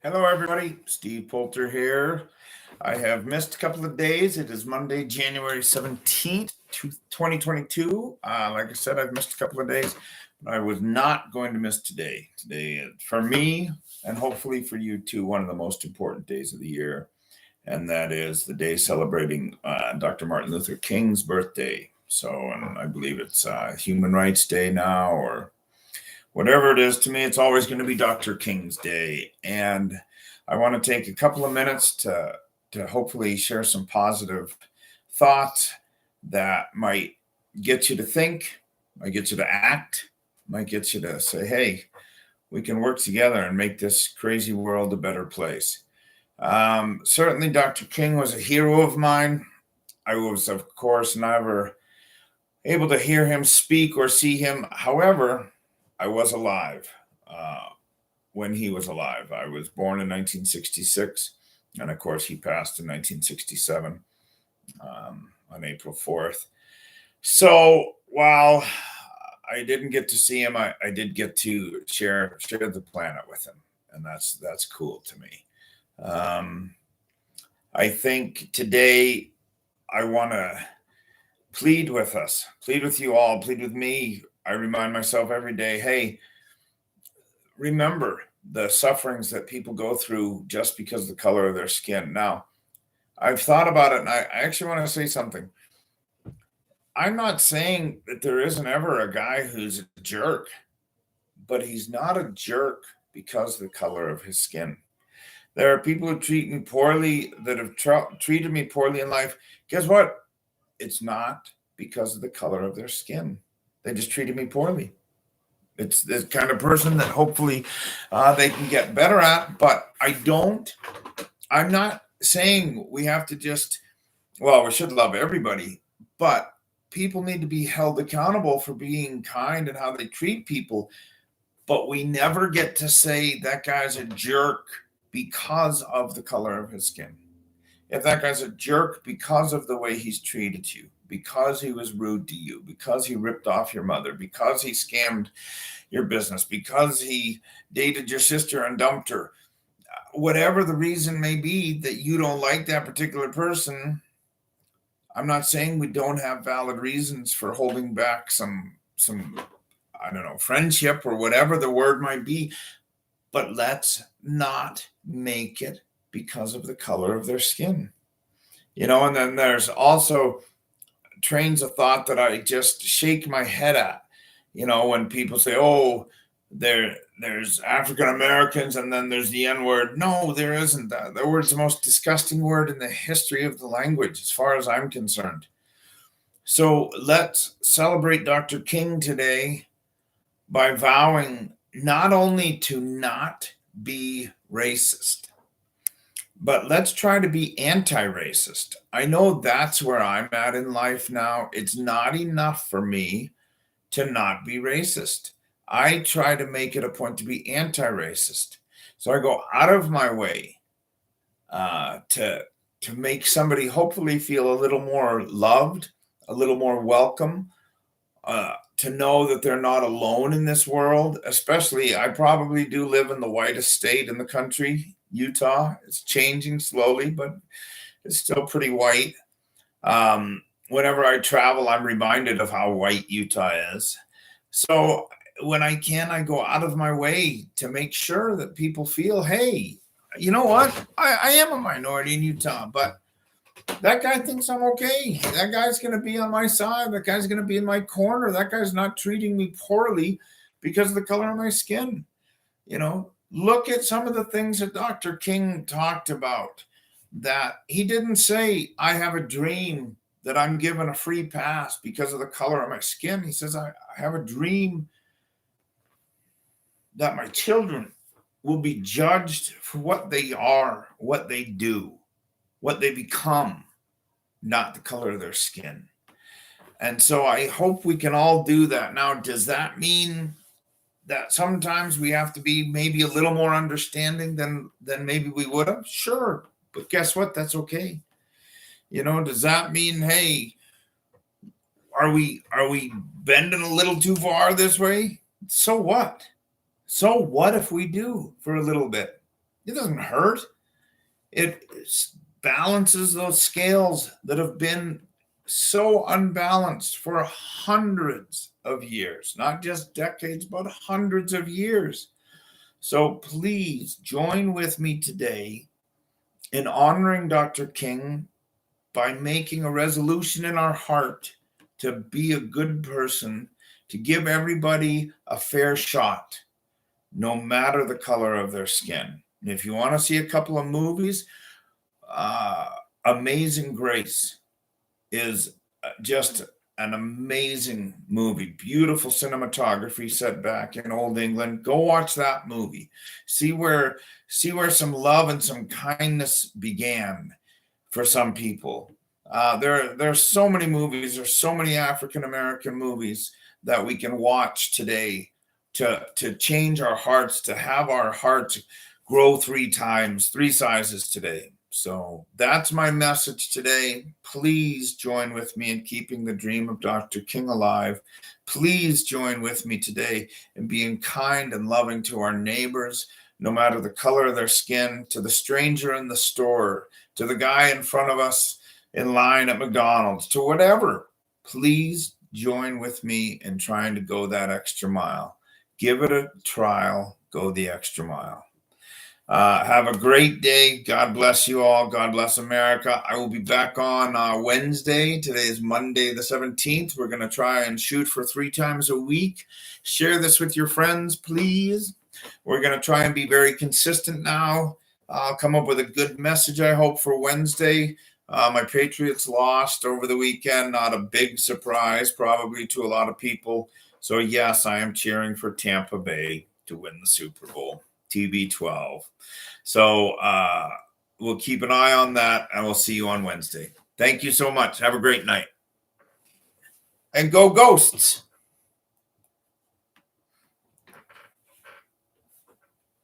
Hello, everybody. Steve Poulter here. I have missed a couple of days. It is Monday, January 17th, 2022. Like I said, I've missed a couple of days, but I was not going to miss today. Today, for me, and hopefully for you too, one of the most important days of the year. And that is the day celebrating Dr. Martin Luther King's birthday. So, and I believe it's Human Rights Day now, or whatever it is. To me, it's always going to be Dr. King's Day. And I want to take a couple of minutes to hopefully share some positive thoughts that might get you to think, might get you to act, might get you to say, hey, we can work together and make this crazy world a better place. Certainly, Dr. King was a hero of mine. I was, of course, never able to hear him speak or see him. However, I was alive when he was alive. I was born in 1966, and of course, he passed in 1967 on April 4th. So while I didn't get to see him, I did get to share the planet with him, and that's cool to me. I think today I want to plead with us, plead with you all, plead with me. I remind myself every day, hey, remember the sufferings that people go through just because of the color of their skin. Now, I've thought about it, and I actually want to say something. I'm not saying that there isn't ever a guy who's a jerk, but he's not a jerk because of the color of his skin. There are people who treat me poorly, that have treated me poorly in life. Guess what? It's not because of the color of their skin. They just treated me poorly. It's the kind of person that hopefully they can get better at. But I'm not saying we have to we should love everybody, but people need to be held accountable for being kind and how they treat people. But we never get to say that guy's a jerk because of the color of his skin. If that guy's a jerk because of the way he's treated you, because he was rude to you, because he ripped off your mother, because he scammed your business, because he dated your sister and dumped her, whatever the reason may be that you don't like that particular person, I'm not saying we don't have valid reasons for holding back some I don't know, friendship or whatever the word might be, but let's not make it because of the color of their skin. And then there's also trains of thought that I just shake my head at. When people say, oh, there's African Americans and then there's the N word. No, there isn't that. The word's the most disgusting word in the history of the language, as far as I'm concerned. So let's celebrate Dr. King today by vowing not only to not be racist, but let's try to be anti-racist. I know that's where I'm at in life now. It's not enough for me to not be racist. I try to make it a point to be anti-racist. So I go out of my way to make somebody hopefully feel a little more loved, a little more welcome, to know that they're not alone in this world. Especially, I probably do live in the whitest state in the country, Utah. It's changing slowly, but it's still pretty white. Whenever I travel, I'm reminded of how white Utah is. So when I can, I go out of my way to make sure that people feel, hey, you know what? I am a minority in Utah, but that guy thinks I'm okay. That guy's going to be on my side. That guy's going to be in my corner. That guy's not treating me poorly because of the color of my skin. Look at some of the things that Dr. King talked about, that he didn't say, I have a dream that I'm given a free pass because of the color of my skin. He says, I have a dream that my children will be judged for what they are, what they do, what they become, not the color of their skin. And so I hope we can all do that. Now, does that mean that sometimes we have to be maybe a little more understanding than maybe we would have? Sure. But guess what? That's okay. Does that mean, hey, are we bending a little too far this way? So what? So what if we do for a little bit? It doesn't hurt. It balances those scales that have been so unbalanced for hundreds of years, not just decades, but hundreds of years. So please join with me today in honoring Dr. King by making a resolution in our heart to be a good person, to give everybody a fair shot, no matter the color of their skin. And if you want to see a couple of movies, uh, Amazing Grace is just an amazing movie. Beautiful cinematography set back in old England. Go watch that movie. See where some love and some kindness began for some people. There's so many movies. There's so many African American movies that we can watch today to change our hearts, to have our hearts grow 3 times, 3 sizes today. So that's my message today. Please join with me in keeping the dream of Dr. King alive. Please join with me today in being kind and loving to our neighbors, no matter the color of their skin, to the stranger in the store, to the guy in front of us in line at McDonald's, to whatever. Please join with me in trying to go that extra mile. Give it a trial. Go the extra mile. Have a great day. God bless you all. God bless America. I will be back on Wednesday. Today is Monday the 17th. We're going to try and shoot for 3 times a week. Share this with your friends, please. We're going to try and be very consistent now. I'll come up with a good message, I hope, for Wednesday. My Patriots lost over the weekend. Not a big surprise, probably, to a lot of people. So, yes, I am cheering for Tampa Bay to win the Super Bowl. TB12. So we'll keep an eye on that, and we'll see you on Wednesday. Thank you so much. Have a great night. And go Ghosts.